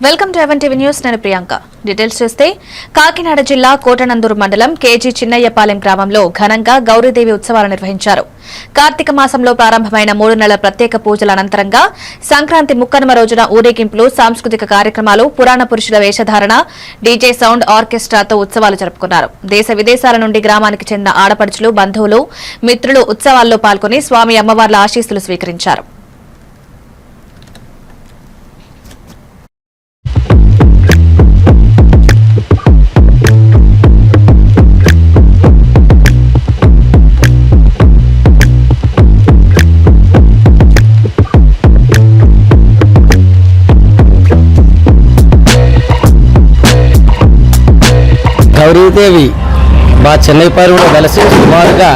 Welcome to even TV news. నేను Priyanka. Details చూస్తే కాకినాడ జిల్లా కోటనందూరు మండలం కేజీ చిన్నయ్యపాలెం గ్రామంలో ఘనంగా గౌరీదేవి ఉత్సవాలు నిర్వహించారు. కార్తీక మాసంలో ప్రారంభమైన 3 నెలల ప్రత్యేక పూజల అనంతరంగా సంక్రాంతి ముక్కనుమ రోజున ఊరేగింపులు, సాంస్కృతిక కార్యక్రమాలు, పురాణ పురుషుల వేషధారణ, డీజే సౌండ్, ఆర్కెస్ట్రాతో ఉత్సవాలు జరుపుకున్నారు. దేశ విదేశాల నుండి గ్రామానికి చెందిన ఆడపడుచులు, బంధువులు, మిత్రులు ఉత్సవాల్లో పాల్గొని స్వామి అమ్మవార్ల ఆశీస్సులు స్వీకరించారు. గౌరీదేవి మా చెన్నైపాలెంలో వెలసి సుమారుగా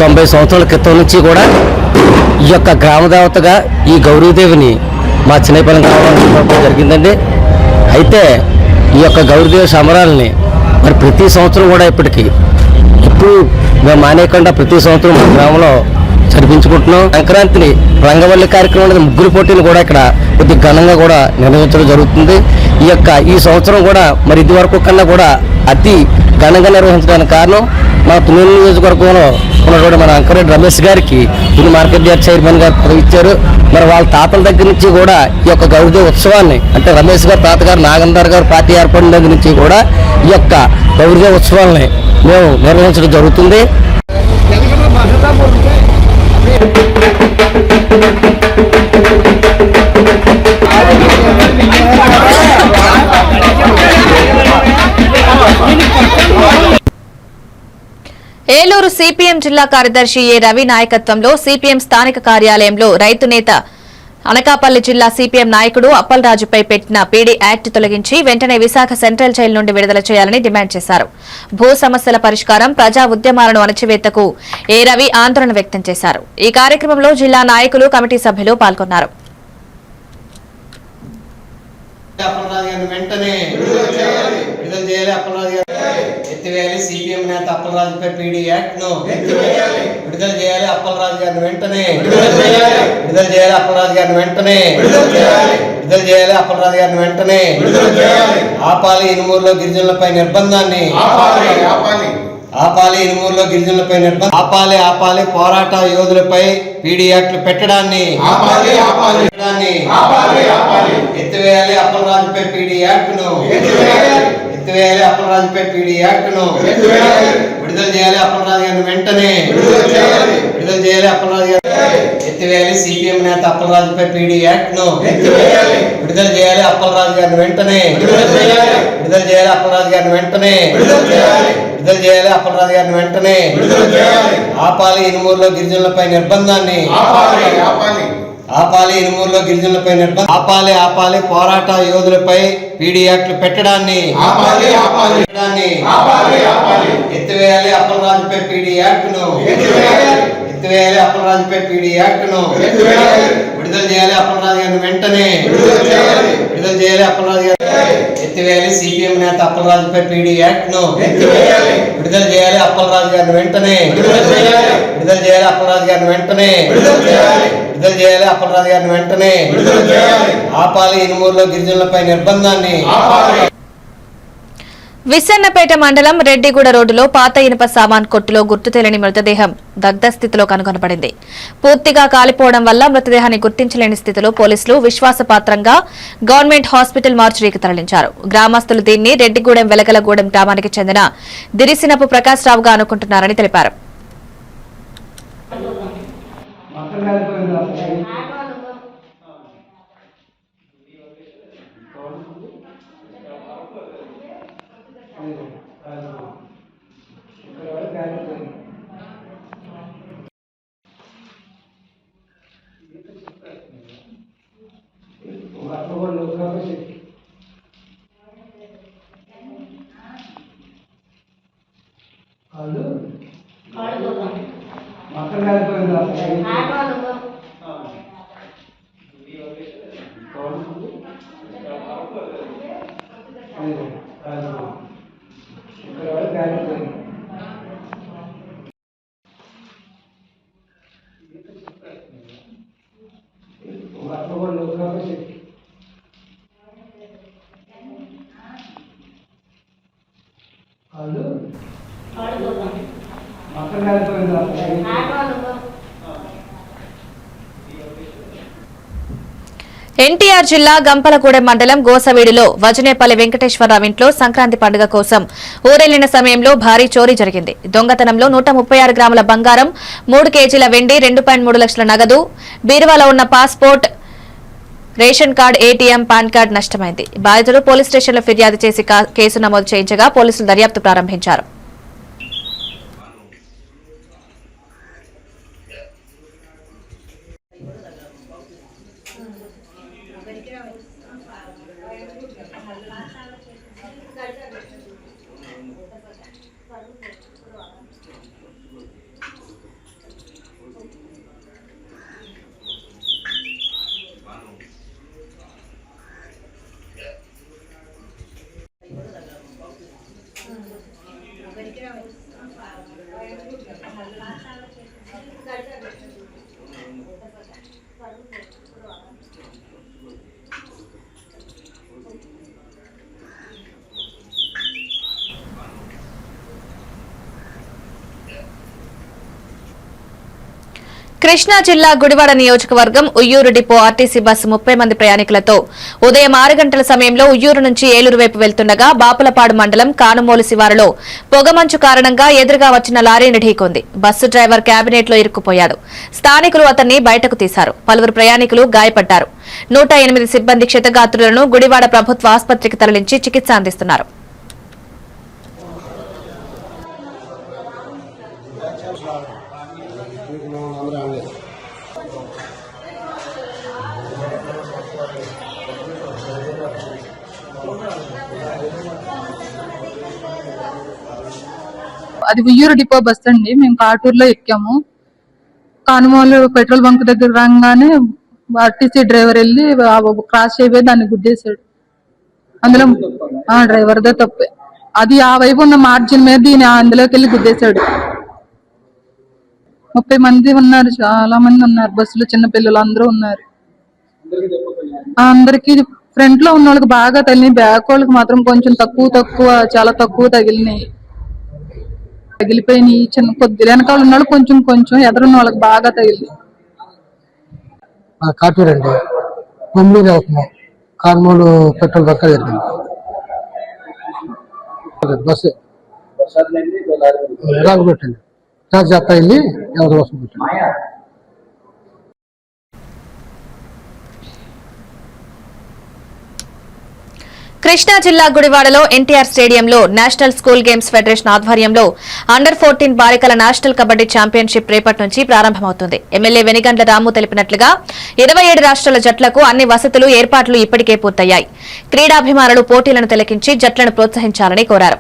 90 సంవత్సరాల క్రితం నుంచి కూడా ఈ యొక్క గ్రామదేవతగా ఈ గౌరీదేవిని మా చెన్నైపాలెం గ్రామంలో జరిగిందండి. అయితే ఈ యొక్క గౌరీదేవి సంబరాలని మరి ప్రతి సంవత్సరం కూడా ఇప్పుడు మేము మానేయకుండా ప్రతి సంవత్సరం మా గ్రామంలో జరిపించుకుంటున్నాం. సంక్రాంతిని రంగవల్లి కార్యక్రమం ముగ్గురు పోటీలు కూడా ఇక్కడ కొద్ది ఘనంగా కూడా నిర్వహించడం జరుగుతుంది. ఈ సంవత్సరం కూడా మరి ఇది వరకు కన్నా కూడా అతి ఘనంగా నిర్వహించడానికి కారణం మా తుని నియోజకవర్గంలో ఉన్నటువంటి మన అంకరెడ్డి రమేష్ గారికి తుని మార్కెట్ యార్డ్ చైర్మన్ గారు పదవి ఇచ్చారు. మరి వాళ్ళ తాతల దగ్గర నుంచి కూడా ఈ యొక్క గౌరీదేవి ఉత్సవాన్ని అంటే రమేష్ గారు తాతగారు నాగందర్ గారు పార్టీ ఏర్పడిన దగ్గర నుంచి కూడా ఈ యొక్క గౌరీదేవి ఉత్సవాల్ని మేము నిర్వహించడం జరుగుతుంది. ఏలూరు సిపిఎం జిల్లా కార్యదర్శి ఏ రవి నాయకత్వంలో సిపిఎం స్థానిక కార్యాలయంలో రైతు నేత అనకాపల్లి జిల్లా సిపిఎం నాయకుడు అప్పలరాజుపై పెట్టిన పీడీ యాక్ట్ తొలగించి వెంటనే విశాఖ సెంట్రల్ జైలు నుండి విడుదల చేయాలని డిమాండ్ చేశారు. భూ సమస్యల పరిష్కారం, ప్రజా ఉద్యమాలను అణచివేతకు ఏ రవి ఆందోళన వ్యక్తం చేశారు. ఈ కార్యక్రమంలో జిల్లా నాయకులు, కమిటీ సభ్యులు పాల్గొన్నారు. ఎత్తివేయాలి సిపిఎం నేత అప్పలరాజుపై పీడీ యాక్ట్ ను విడుదల చేయాలి. అప్పలరాజు గారిని వెంటనే విడుదల చేయాలి. అప్పలరాజు గారిని వెంటనే విడుదల చేయాలి. అప్పలరాజు గారిని వెంటనే ఆపాలి. ఇనుమూరులో గిరిజనులపై నిర్బంధాన్ని ఆపాలి. ఇనుమూరులో గిరిజనులపై నిర్బంధం ఆపాలి. పోరాట యోధులపై పీడీ యాక్ట్లు పెట్టడాన్ని ఎత్తివేయాలి. అప్పలరాజుపై పీడీ యాక్ట్ ను ఎత్తివేయాలి. అప్పలరాజుపై పీడీ యాక్ట్ ను విడుదల చేయాలి. అప్పలరాజు గారిని వెంటనే విడుదల చేయాలి. అప్పలరాజు గారు ఎత్తివేయాలి. సిపిఎం నేత అప్పలరాజుపై పీడీ యాక్ట్ ను విడుదల చేయాలి. అప్పలరాజు గారిని వెంటనే విడుదల చేయాలి. అప్పలరాజు గారిని వెంటనే విడుదల చేయాలి. అప్పలరాజు గారిని వెంటనే ఆపాలి. ఇనుమూరులో గిరిజనులపై నిర్బంధాన్ని ఆపాలి. ఇనుమూరులో గిరిజనులపై నిర్బంధం ఆపాలి. పోరాట యోధులపై పీడీ యాక్ట్లు పెట్టడాన్ని ఎత్తివేయాలి. అప్పలరాజుపై పీడీ యాక్ట్ ను ఎత్తివేయాలి. అప్పలరాజుపై పీడీ యాక్ట్ ను విడుదల చేయాలి. అప్పలరాజు గారిని వెంటనే విడుదల చేయాలి. అప్పలరాజు గారు ఎత్తివేయాలి. సిపిఎం నేత అప్పలరాజుపై పీడీ యాక్ట్ ను విడుదల చేయాలి. అప్పలరాజు గారిని వెంటనే విడుదల చేయాలి. అప్పలరాజు గారిని వెంటనే విడుదల చేయాలి. అప్పలరాజు గారిని వెంటనే ఆపాలి. ఇనుమూరులో గిరిజనులపై నిర్బంధాన్ని విస్సన్నపేట మండలం రెడ్డిగూడ రోడ్డులో పాత ఇనుప సామాన్ కొట్టులో గుర్తు తెలియని మృతదేహం దగ్ధ స్థితిలో కనుగొనబడింది. పూర్తిగా కాలిపోవడం వల్ల మృతదేహాన్ని గుర్తించలేని స్థితిలో పోలీసులు విశ్వాసపాత్రంగా గవర్నమెంట్ హాస్పిటల్ మార్చురీకి తరలించారు. గ్రామస్తులు దీన్ని రెడ్డిగూడెం వెలగలగూడెం గ్రామానికి చెందిన దిరిసినపు ప్రకాశ్ రావుగా అనుకుంటున్నారని తెలిపారు. ఎన్టీఆర్ జిల్లా గంపలగూడెం మండలం గోసవీడులో వజనేపల్లి వెంకటేశ్వరరావు ఇంట్లో సంక్రాంతి పండుగ కోసం ఊరెళ్లిన సమయంలో భారీ చోరీ జరిగింది. దొంగతనంలో 136 గ్రాముల బంగారం, 3 కేజీల వెండి, 2.3 లక్షల నగదు, బీరువాలో ఉన్న passport, ration card, ATM, PAN card నష్టమైంది. బాధితుడు పోలీస్ స్టేషన్లో ఫిర్యాదు చేసి కేసు నమోదు చేయించగా పోలీసులు దర్యాప్తు ప్రారంభించారు. కృష్ణా జిల్లా గుడివాడ నియోజకవర్గం ఉయ్యూరు డిపో ఆర్టీసీ బస్సు 30 మంది ప్రయాణికులతో ఉదయం 6 గంటల సమయంలో ఉయ్యూరు నుంచి ఏలూరు వైపు వెళ్తుండగా బాపులపాడు మండలం కానుమోలు శివారులో పొగమంచు కారణంగా ఎదురుగా వచ్చిన లారీని ఢీకొంది. బస్సు డ్రైవర్ క్యాబినెట్లో ఇరుక్కుపోయాడు. స్థానికులు అతన్ని బయటకు తీశారు. పలువురు ప్రయాణికులు గాయపడ్డారు. 108 సిబ్బంది క్షతగాత్రులను గుడివాడ ప్రభుత్వ ఆసుపత్రికి తరలించి చికిత్స అందిస్తున్నారు. అది ఉయ్యూరు డిపో బస్ అండి. మేము కాటూరులో ఎక్కాము. కానుమోలు పెట్రోల్ బంక్ దగ్గర రాగానే ఆర్టీసీ డ్రైవర్ వెళ్ళి క్రాస్ అయిపోయి దాన్ని గుద్దేశాడు. అందులో డ్రైవర్దే తప్పే. అది ఆ వైపు ఉన్న మార్జిన్ మీద దీని అందులోకి వెళ్ళి గుద్దేశాడు. 30 మంది ఉన్నారు, చాలా మంది ఉన్నారు బస్సులో, చిన్న పిల్లలు అందరూ ఉన్నారు. అందరికి ఫ్రంట్ లో ఉన్న వాళ్ళకి బాగా తగిలినాయి, బ్యాక్ వాళ్ళకి మాత్రం కొంచెం చాలా తక్కువ తగిలినాయి, తగిలిపోయినాయి. చిన్న కొద్ది వెనకాల ఉన్న వాళ్ళు కొంచెం ఎదురున్న వాళ్ళకి బాగా తగిలి. కాటూరు అండి, మమ్మీ అవుతున్నాం. కార్మూలు పెట్రోల్ బంక్ జరిగింది. బస్సు రాగు పెట్టండి, జాగ్రత్త వెళ్ళి ఎవరి కోసం పెట్టండి. కృష్ణా జిల్లా గుడివాడలో ఎన్టీఆర్ స్టేడియంలో నేషనల్ స్కూల్ గేమ్స్ ఫెడరేషన్ ఆధ్వర్యంలో అండర్-14 బాలికల నేషనల్ కబడ్డీ ఛాంపియన్షిప్ రేపటి నుంచి ప్రారంభమవుతుంది. ఎమ్మెల్యే వెనిగండ్ల రాము తెలిపినట్లుగా 27 రాష్ట్రాల జట్లకు అన్ని వసతులు, ఏర్పాట్లు ఇప్పటికే పూర్తయ్యాయి. క్రీడాభిమానులు పోటీలను తిలకించి జట్లను ప్రోత్సహించాలని కోరారు.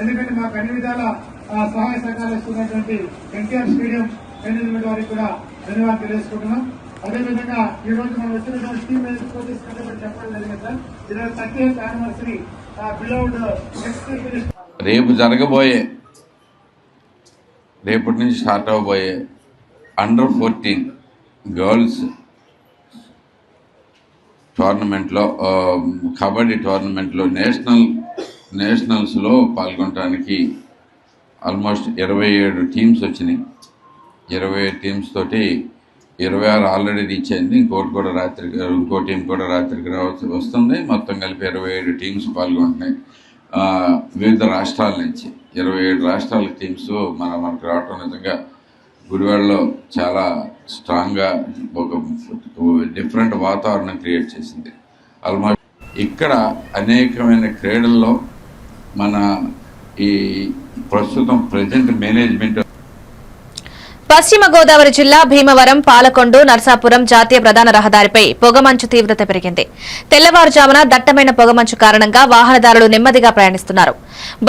ఎందుకంటే మాకు అన్ని విధాల సహాయ సహకారాలు ఇస్తున్నటువంటి ఎన్టీఆర్ స్టేడియం మేనేజ్మెంట్ వారికి కూడా ధన్యవాదాలు తెలియజేసుకుంటున్నాం. అదేవిధంగా ఈ రోజు మనం వచ్చినటువంటి టీమ్ కోచెస్ చెప్పడం జరిగింది సార్. ఈరోజు 30th యానివర్సరీ బిలౌడ్ రేపు జరగబోయే, రేపటి నుంచి స్టార్ట్ అవబోయే అండర్-14 గర్ల్స్ టోర్నమెంట్లో, కబడ్డీ టోర్నమెంట్లో నేషనల్స్లో పాల్గొనడానికి ఆల్మోస్ట్ 27 టీమ్స్ వచ్చినాయి. 27 టీమ్స్ తోటి 26 ఆల్రెడీ రీచ్ అయింది. ఇంకో టీం కూడా రాత్రికి వస్తుంది. మొత్తం కలిపి 27 టీమ్స్ పాల్గొంటున్నాయి వివిధ రాష్ట్రాల నుంచి. 27 రాష్ట్రాల టీమ్స్ మనకు రావటం నిజంగా గుడివాడలో చాలా స్ట్రాంగ్గా ఒక డిఫరెంట్ వాతావరణం క్రియేట్ చేసింది. ఆల్మోస్ట్ ఇక్కడ అనేకమైన క్రీడల్లో మన ఈ ప్రస్తుతం ప్రజెంట్ మేనేజ్మెంట్. పశ్చిమ గోదావరి జిల్లా భీమవరం, పాలకొండు, నర్సాపురం జాతీయ ప్రధాన రహదారిపై పొగమంచు తీవ్రత పెరిగింది. తెల్లవారుజామున దట్టమైన పొగమంచు కారణంగా వాహనదారులు నెమ్మదిగా ప్రయాణిస్తున్నారు.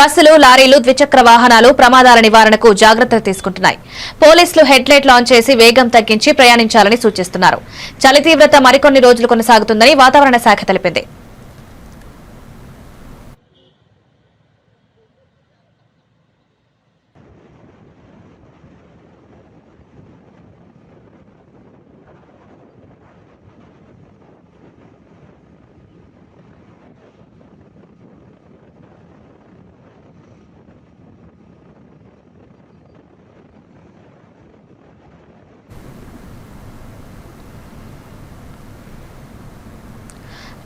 బస్సులు, లారీలు, ద్విచక్ర వాహనాలు ప్రమాదాల నివారణకు జాగ్రత్తలు తీసుకుంటున్నాయి. పోలీసులు హెడ్లైట్ లాంచ్ చేసి వేగం తగ్గించి ప్రయాణించాలని సూచిస్తున్నారు. చలి తీవ్రత మరికొన్ని రోజులు కొనసాగుతుందని వాతావరణ శాఖ తెలిపింది.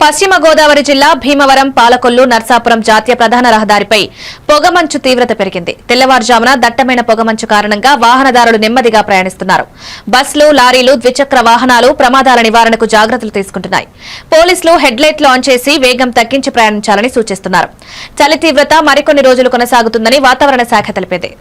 పశ్చిమ గోదావరి జిల్లా భీమవరం పాలకొల్లు నర్సాపురం జాతీయ ప్రధాన రహదారిపై పొగమంచు తీవ్రత పెరిగింది. తెల్లవారుజామున దట్టమైన పొగమంచు కారణంగా వాహనదారులు నెమ్మదిగా ప్రయాణిస్తున్నారు. బస్సులు, లారీలు, ద్విచక్ర వాహనాలు ప్రమాదాల నివారణకు జాగ్రత్తలు తీసుకుంటున్నాయి. పోలీసులు హెడ్లైట్లు ఆన్ చేసి వేగం తగ్గించి ప్రయాణించాలని సూచిస్తున్నారు. చలి తీవ్రత మరికొన్ని రోజులు కొనసాగుతుందని వాతావరణ శాఖ తెలిపింది.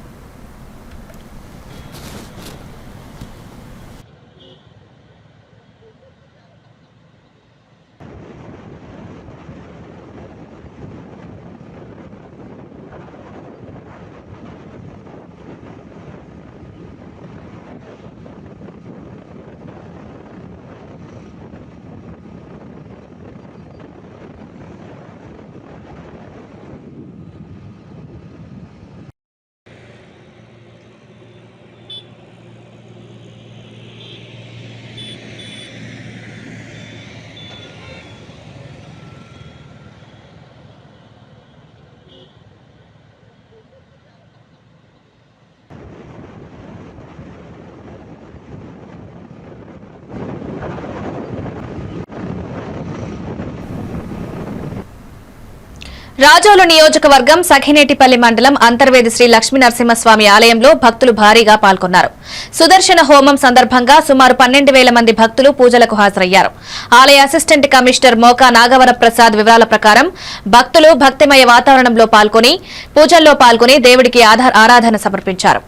రాజోలు నియోజకవర్గం సఖినేటిపల్లి మండలం అంతర్వేది శ్రీ లక్ష్మీ నరసింహస్వామి ఆలయంలో భక్తులు భారీగా పాల్గొన్నారు. సుదర్శన హోమం సందర్భంగా సుమారు 12,000 మంది భక్తులు పూజలకు హాజరయ్యారు. ఆలయ అసిస్టెంట్ కమిషనర్ మోకా నాగవర ప్రసాద్ వివరాల ప్రకారం భక్తులు భక్తిమయ వాతావరణంలో పూజల్లో పాల్గొని దేవుడికి ఆరాధన సమర్పించారు.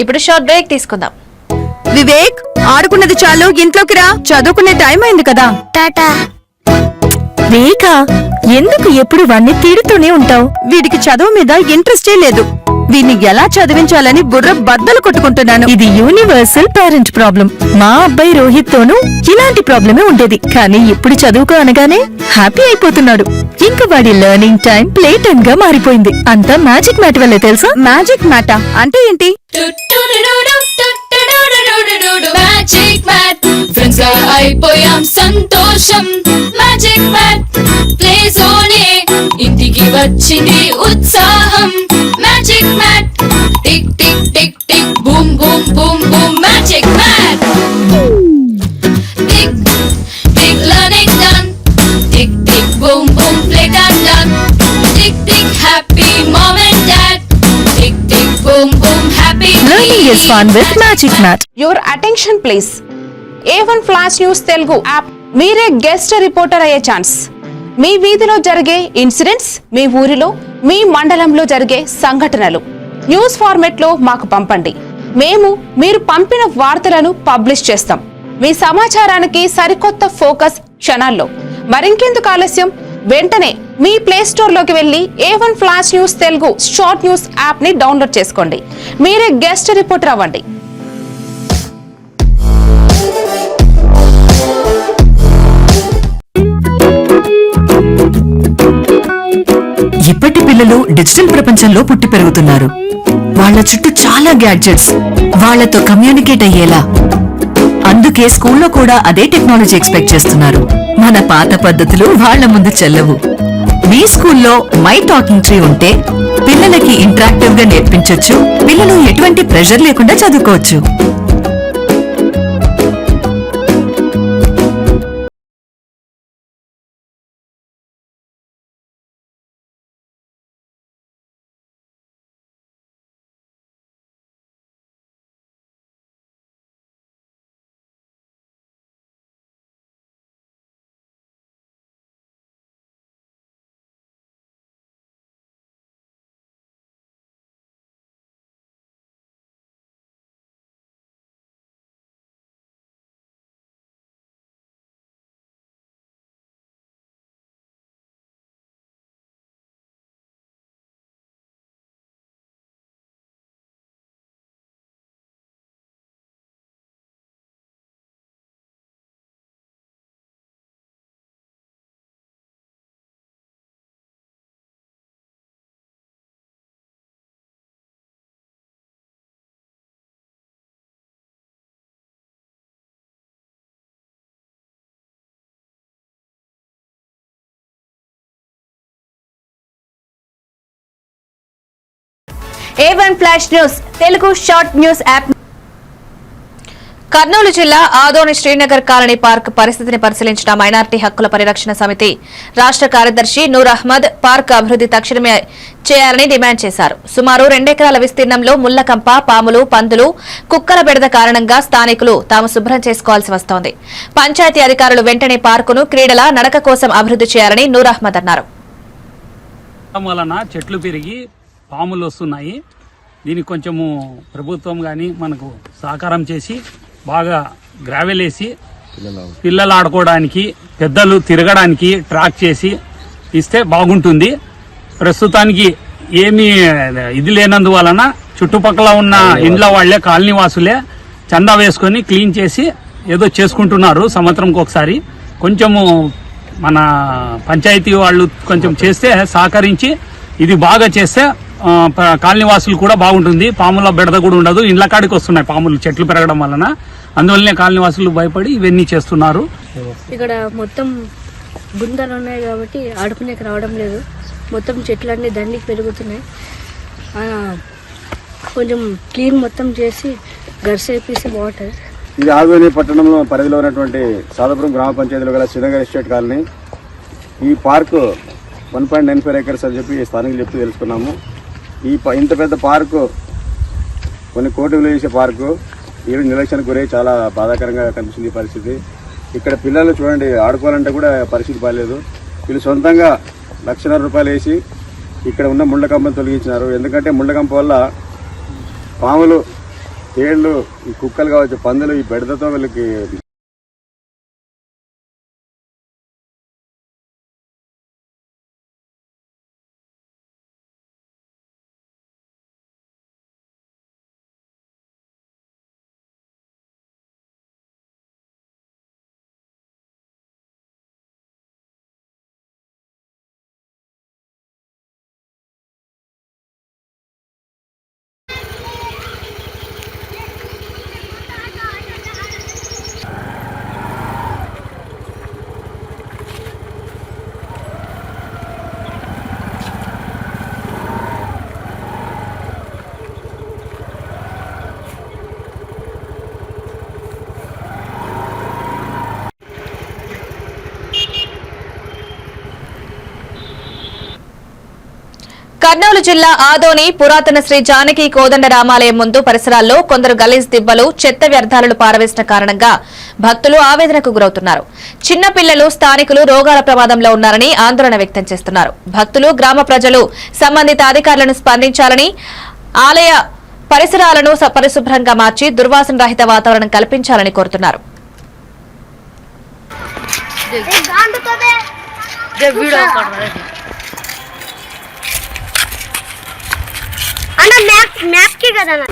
ఇప్పుడు షార్ట్ బ్రేక్ తీసుకుందాం. వివేక్, ఆడుకున్నది చాలు, ఇంట్లోకి రా, చదువుకునే టైం అయింది కదా. టాటా. వేకా, ఎందుకు ఎప్పుడు వాణ్ణి తిడుతూనే ఉంటావు? వీడికి చదువు మీద ఇంట్రెస్టే లేదు. వీడిని ఎలా చదివించాలని బుర్ర బద్దలు కొట్టుకుంటున్నాను. ఇది యూనివర్సల్ పేరెంట్ ప్రాబ్లం. మా అబ్బాయి రోహిత్ తోనూ ఇలాంటి ప్రాబ్లమే ఉండేది, కానీ ఇప్పుడు చదువుకో అనగానే హ్యాపీ అయిపోతున్నాడు. ఇంకా వాడి లెర్నింగ్ టైం ప్లే టైం గా మారిపోయింది. అంతా మ్యాజిక్ మ్యాట్ వల్లే తెలుసా? మ్యాజిక్ మ్యాటా అంటే ఏంటి? మ్యాజిక్ మ్యాట్ ఫ్రెండ్స్ గా అయిపోయాం సంతోషం. మ్యాజిక్ మ్యాట్ ప్లే జోనే ఇంటికి వచ్చింది ఉత్సాహం. Magic mat tick tick tick tick boom boom boom boom. Magic mat tick tick learning done. Tick tick boom boom play time done. Tick tick happy mom and dad. Tick tick boom boom happy. Learning is fun with Magic Mat. Your attention please. A1 Flash News Telugu app. మీరే guest reporter అయ్యే chance. మీ వీధిలో జరిగే incidents, మీ ఊరిలో, మీ మండలంలో జరిగే సంఘటనలు news format లో మాకు పంపండి. మేము మీరు పంపిన వార్తలను పబ్లిష్ చేస్తాం. మీ సమాచారానికి సరికొత్త ఫోకస్ క్షణాల్లో. మరింకెందుకు ఆలస్యం? వెంటనే మీ ప్లే స్టోర్ లోకి వెళ్లి A1 flash news Telugu short news app ని డౌన్లోడ్ చేసుకోండి. మీరే గెస్ట్ రిపోర్టర్ అవ్వండి. ఇప్పటి పిల్లలు డిజిటల్ ప్రపంచంలో పుట్టి పెరుగుతున్నారు. వాళ్ళ చుట్టూ చాలా గ్యాడ్జెట్స్, వాళ్లతో కమ్యూనికేట్ అయ్యేలా. అందుకే అందుకే స్కూల్లో కూడా అదే టెక్నాలజీ ఎక్స్పెక్ట్ చేస్తున్నారు. మన పాత పద్ధతులు వాళ్ళ ముందు చెల్లవు. మీ స్కూల్లో మై టాకింగ్ ట్రీ ఉంటే పిల్లలకి ఇంటరాక్టివ్ గా నేర్పించొచ్చు. పిల్లలు ఎటువంటి ప్రెషర్ లేకుండా చదువుకోవచ్చు. A1 flash news Telugu short news app. Kurnool జిల్లా ఆదోని శ్రీనగర్ కాలనీ పార్క్ పరిస్థితిని పరిశీలించిన మైనార్టీ హక్కుల పరిరక్షణ సమితి రాష్ట్ర కార్యదర్శి నూర్ అహ్మద్ పార్క్ అభివృద్ధి తక్షణమే చేయాలని డిమాండ్ చేశారు. సుమారు 2 ఎకరాల విస్తీర్ణంలో ముళ్లకంప, పాములు, పందులు, కుక్కల బెడద కారణంగా స్థానికులు తాము శుభ్రం చేసుకోవాల్సి వస్తోంది. పంచాయతీ అధికారులు వెంటనే పార్కును క్రీడల నడక కోసం అభివృద్ధి చేయాలని నూర్ అహ్మద్ అన్నారు. చెట్లు పెరిగి పాములు వస్తున్నాయి. దీనికి కొంచెము ప్రభుత్వం కానీ మనకు సహకారం చేసి బాగా గ్రావెల్ వేసి పిల్లలు ఆడుకోవడానికి, పెద్దలు తిరగడానికి ట్రాక్ చేసి ఇస్తే బాగుంటుంది. ప్రస్తుతానికి ఏమీ ఇది లేనందువలన చుట్టుపక్కల ఉన్న ఇండ్ల వాళ్లే, కాలనీ వాసులే చందా వేసుకొని క్లీన్ చేసి ఏదో చేసుకుంటున్నారు సంవత్సరంకి ఒకసారి. కొంచెము మన పంచాయతీ వాళ్ళు కొంచెం చేస్తే, సహకరించి ఇది బాగా చేస్తే కాలనీ వాసులు కూడా బాగుంటుంది. పాముల బెడద కూడా ఉండదు. ఇండ్ల కాడికి వస్తున్నాయి పాములు చెట్లు పెరగడం వలన. అందువల్లనే కాలనీ వాసులు భయపడి ఇవన్నీ చేస్తున్నారు. ఇక్కడ మొత్తం గుంతలు ఉన్నాయి కాబట్టి ఆడుకునేకి రావడం లేదు. మొత్తం చెట్లన్నీ దండికి పెరుగుతున్నాయి. కొంచెం క్లీన్ మొత్తం చేసి గర్సేపిస్తే బాగుంటుంది. ఇది ఆదోని పట్టణంలో పరిధిలో ఉన్నటువంటి సాదాపురం గ్రామ పంచాయతీలో గల శ్రీనగర్ ఎస్టేట్ కాలనీ. ఈ పార్కు 1.95 acres అని చెప్పి స్థానికులు చెప్తూ తెలుసుకున్నాము. ఇంత పెద్ద పార్కు, కొన్ని కోట్లు వేసే పార్కు ఈరోజు నిర్లక్ష్యానికి గురై చాలా బాధాకరంగా కనిపిస్తుంది పరిస్థితి. ఇక్కడ పిల్లలు చూడండి, ఆడుకోవాలంటే కూడా పరిస్థితి బాగాలేదు. వీళ్ళు సొంతంగా ₹1,00,000 వేసి ఇక్కడ ఉన్న ముళ్ళకంపను తొలగించినారు. ఎందుకంటే ముళ్ళకంప వల్ల పాములు, తేళ్లు, ఈ కుక్కలు కావచ్చు, పందులు, ఈ బెడదతో వీళ్ళకి కర్నూలు జిల్లా ఆదోని పురాతన శ్రీ జానకి కోదండ రామాలయం ముందు పరిసరాల్లో కొందరు గలీజ్ దిబ్బలు, చెత్త వ్యర్థాలను పారవేసిన కారణంగా భక్తులు ఆవేదనకు గురవుతున్నారు. చిన్న పిల్లలు, స్థానికులు రోగాల ప్రమాదంలో ఉన్నారని ఆందోళన వ్యక్తం చేస్తున్నారు. భక్తులు, గ్రామ ప్రజలు సంబంధిత అధికారులను స్పందించాలని, ఆలయ పరిసరాలను పరిశుభ్రంగా మార్చి దుర్వాసన రహిత వాతావరణం కల్పించాలని కోరుతున్నారు. मैप की कदा ना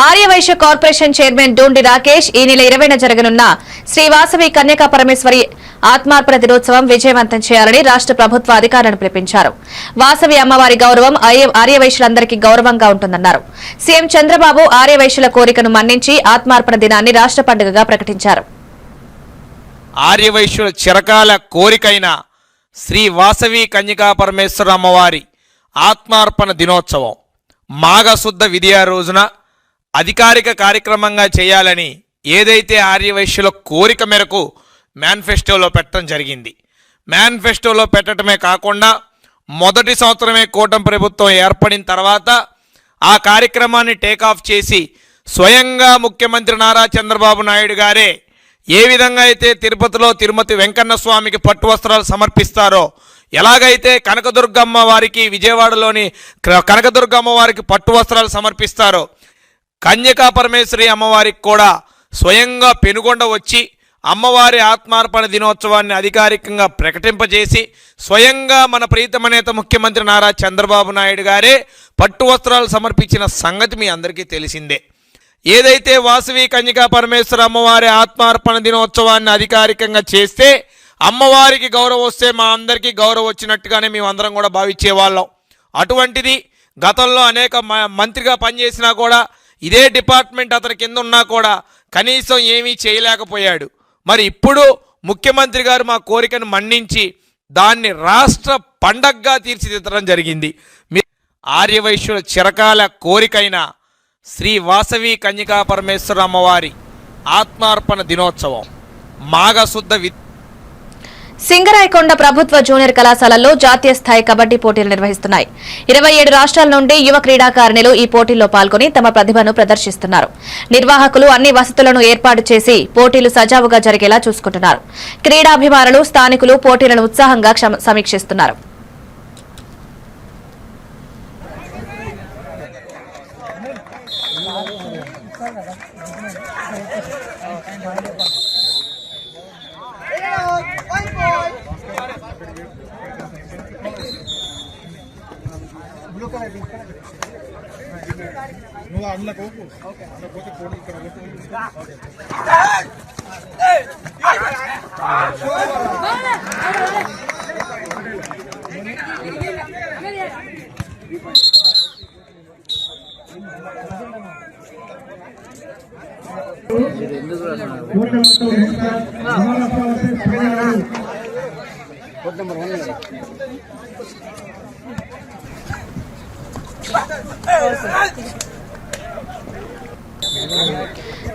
ఆర్యవైశ్య కార్పొరేషన్ చైర్మన్ డోండి రాకేష్ ఈ నెల 20న జరగనున్న శ్రీ వాసవి కన్యకా పరమేశ్వరి ఆత్మార్పణ దినోత్సవం విజయవంతం చేయాలని రాష్ట్ర ప్రభుత్వ అధికారులను పిలుపునిచ్చారు. వాసవి అమ్మవారి గౌరవం ఆర్యవైశ్యులందరికీ గౌరవంగా ఉంటుందన్నారు. సీఎం చంద్రబాబు ఆర్యవైశ్యుల కోరికను మన్నించి ఆత్మార్పణ దినాన్ని రాష్ట్ర పండుగగా ప్రకటించారు. ఆర్యవైశ్యుల చిరకాల కోరికైన శ్రీ వాసవి కన్యకా పరమేశ్వర అమ్మవారి ఆత్మార్పణ దినోత్సవం మాఘశుద్ధ విదియా రోజున అధికారిక కార్యక్రమంగా చేయాలని ఏదైతే ఆర్యవైశ్యుల కోరిక మేరకు మేనిఫెస్టోలో పెట్టడం జరిగింది. మేనిఫెస్టోలో పెట్టడమే కాకుండా మొదటి సంవత్సరమే కూటమి ప్రభుత్వం ఏర్పడిన తర్వాత ఆ కార్యక్రమాన్ని టేకాఫ్ చేసి స్వయంగా ముఖ్యమంత్రి నారా చంద్రబాబు నాయుడు గారే ఏ విధంగా అయితే తిరుపతిలో తిరుమతి వెంకన్న స్వామికి పట్టు వస్త్రాలు సమర్పిస్తారో, ఎలాగైతే కనకదుర్గమ్మ వారికి విజయవాడలోని కనకదుర్గమ్మ వారికి పట్టు వస్త్రాలు సమర్పిస్తారో, కన్యకా పరమేశ్వరి అమ్మవారికి కూడా స్వయంగా పెనుగొండ వచ్చి అమ్మవారి ఆత్మార్పణ దినోత్సవాన్ని అధికారికంగా ప్రకటింపజేసి స్వయంగా మన ప్రీతమ నేత ముఖ్యమంత్రి నారా చంద్రబాబు నాయుడు గారే పట్టు వస్త్రాలు సమర్పించిన సంగతి మీ అందరికీ తెలిసిందే. ఏదైతే వాసవి కన్యకా పరమేశ్వర అమ్మవారి ఆత్మార్పణ దినోత్సవాన్ని అధికారికంగా చేస్తే అమ్మవారికి గౌరవం వస్తే మా అందరికీ గౌరవం వచ్చినట్టుగానే మేమందరం కూడా భావించేవాళ్ళం. అటువంటిది గతంలో అనేక మంత్రిగా పనిచేసినా కూడా ఇదే డిపార్ట్మెంట్ అతని కింద ఉన్నా కూడా కనీసం ఏమీ చేయలేకపోయాడు. మరి ఇప్పుడు ముఖ్యమంత్రి గారు మా కోరికను మన్నించి దాన్ని రాష్ట్ర పండగగా తీర్చిదిద్దడం జరిగింది. ఆర్యవైశ్యుల చిరకాల కోరికైన శ్రీ వాసవి కన్యకా పరమేశ్వర అమ్మవారి ఆత్మార్పణ దినోత్సవం మాఘశుద్ధ సింగరాయకొండ ప్రభుత్వ జూనియర్ కళాశాలల్లో జాతీయ స్థాయి కబడ్డీ పోటీలు నిర్వహిస్తున్నాయి. 27 రాష్ట్రాల నుండి యువ క్రీడాకారిణులు ఈ పోటీల్లో పాల్గొని తమ ప్రతిభను ప్రదర్శిస్తున్నారు. నిర్వాహకులు అన్ని వసతులను ఏర్పాటు చేసి పోటీలు సజావుగా జరిగేలా చూసుకుంటున్నారు. క్రీడాభిమానులు స్థానికులు పోటీలను ఉత్సాహంగా సమీక్షిస్తున్నారు.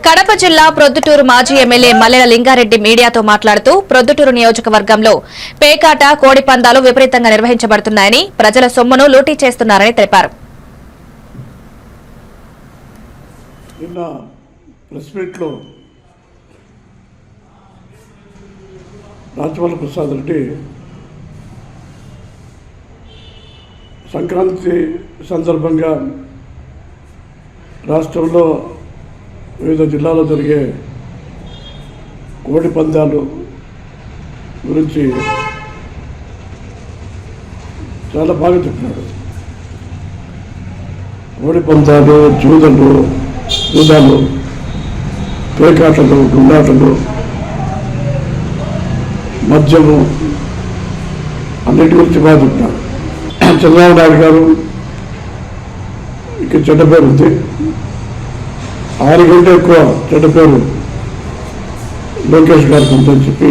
కడప జిల్లా ప్రొద్దుటూరు మాజీ ఎమ్మెల్యే మల్లెల లింగారెడ్డి మీడియాతో మాట్లాడుతూ ప్రొద్దుటూరు నియోజకవర్గంలో పేకాట, కోడి పందాలు విపరీతంగా నిర్వహించబడుతున్నాయని, ప్రజల సొమ్మును లూటీ చేస్తున్నారని తెలిపారు. నిన్న ప్రెస్ మీట్లో రాచమల్లి ప్రసాద్ రెడ్డి సంక్రాంతి సందర్భంగా రాష్ట్రంలో వివిధ జిల్లాలో జరిగే కోడి పందాలు గురించి చాలా బాగా చెప్పినాడు. కోడి పందాలు, జూదాలు, పేకాటలు, గుండాటలు, మద్యము అన్నిటి గురించి బాగా చెప్పినాడు. చంద్రబాబు నాయుడు గారు ఇక్కడ చెడ్డ పేరు ఉంది, 6 గంటల ఎక్కువ చెడ్డ పేరు లోకేష్ గారికి ఉందని చెప్పి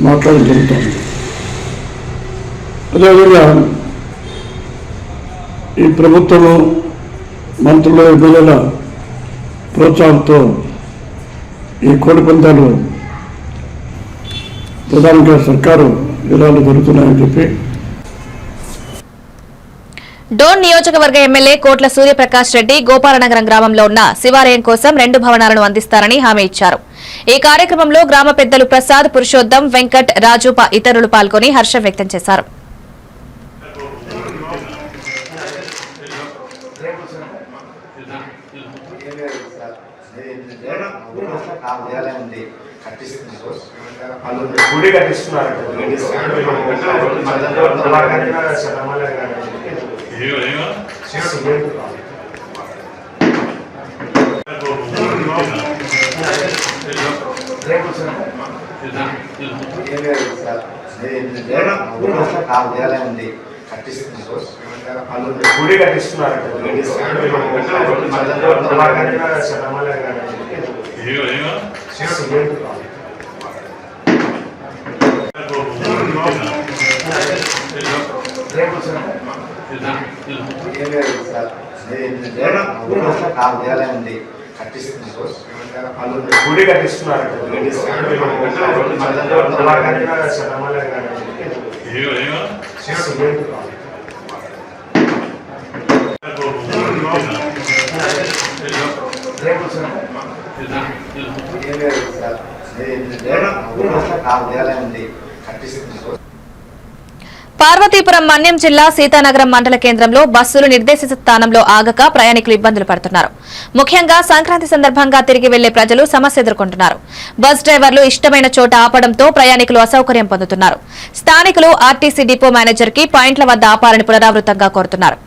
మాట్లాడడం జరుగుతుంది. అదేవిధంగా ఈ ప్రభుత్వము, మంత్రులు, ఎమ్మెల్యేల ప్రోత్సాహంతో ఈ కోడి పందాలు ప్రధానంగా సర్కారు జిల్లాలో జరుగుతున్నాయని చెప్పి డోన్ నియోజకవర్గ ఎమ్మెల్యే కోట్ల సూర్యప్రకాష్ రెడ్డి గోపాలనగరం గ్రామంలో ఉన్న శివాలయం కోసం 2 భవనాలను అందిస్తారని హామీ ఇచ్చారు. ఈ కార్యక్రమంలో గ్రామ పెద్దలు ప్రసాద్, పురుషోత్తం, వెంకట్, రాజు ఇతరులు పాల్గొని హర్షం వ్యక్తం చేశారు. గుడి కట్టిస్తున్నారంట. దేవాలయం ఉంది గుడి కట్టిస్తున్నారంట. దేవాలయం ఉంది గుడి కట్టిస్తున్నారంట. దేవాలయం ఉంది కట్టిస్తున్నారు. పార్వతీపురం మన్యం జిల్లా సీతానగరం మండల కేంద్రంలో బస్సులు నిర్దేశిత స్థానంలో ఆగక ప్రయాణికులు ఇబ్బందులు పడుతున్నారు. ముఖ్యంగా సంక్రాంతి సందర్భంగా తిరిగి వెళ్లే ప్రజలు సమస్య ఎదుర్కొంటున్నారు. బస్ డ్రైవర్లు ఇష్టమైన చోట ఆపడంతో ప్రయాణికులు అసౌకర్యం పొందుతున్నారు. స్థానికులు ఆర్టీసీ డిపో మేనేజర్ కి పాయింట్ల వద్ద ఆపాలని పునరావృతంగా కోరుతున్నారు.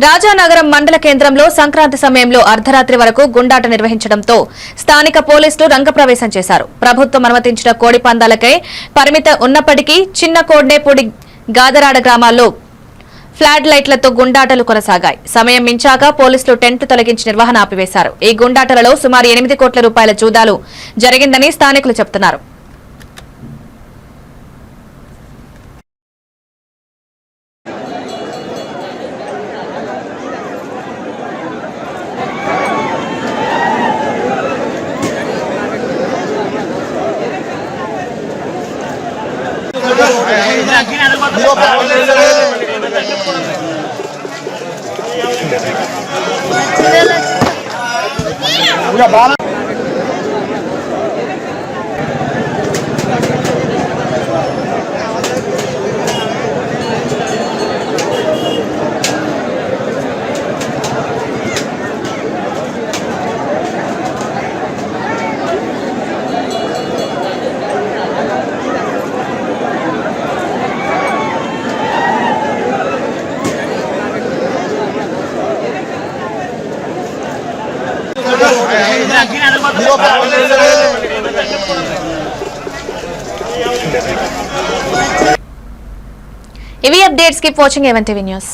రాజానగరం మండల కేంద్రంలో సంక్రాంతి సమయంలో అర్ధరాత్రి వరకు గుండాట నిర్వహించడంతో స్థానిక పోలీసులు రంగప్రవేశం చేశారు. ప్రభుత్వం అనుమతించిన కోడి పందాలకై పరిమిత ఉన్నప్పటికీ చిన్న కోడ్నేపూడి గాదరాడ గ్రామాల్లో ఫ్లాడ్ లైట్లతో గుండాటలు కొనసాగాయి. సమయం మించాక పోలీసులు టెంట్లు తొలగించి నిర్వహణ ఆపివేశారు. ఈ గుండాటలలో సుమారు 8 కోట్ల రూపాయల జూదాలు జరిగిందని స్థానికులు చెబుతున్నారు. ఇవి updates. Keep watching A1 TV news.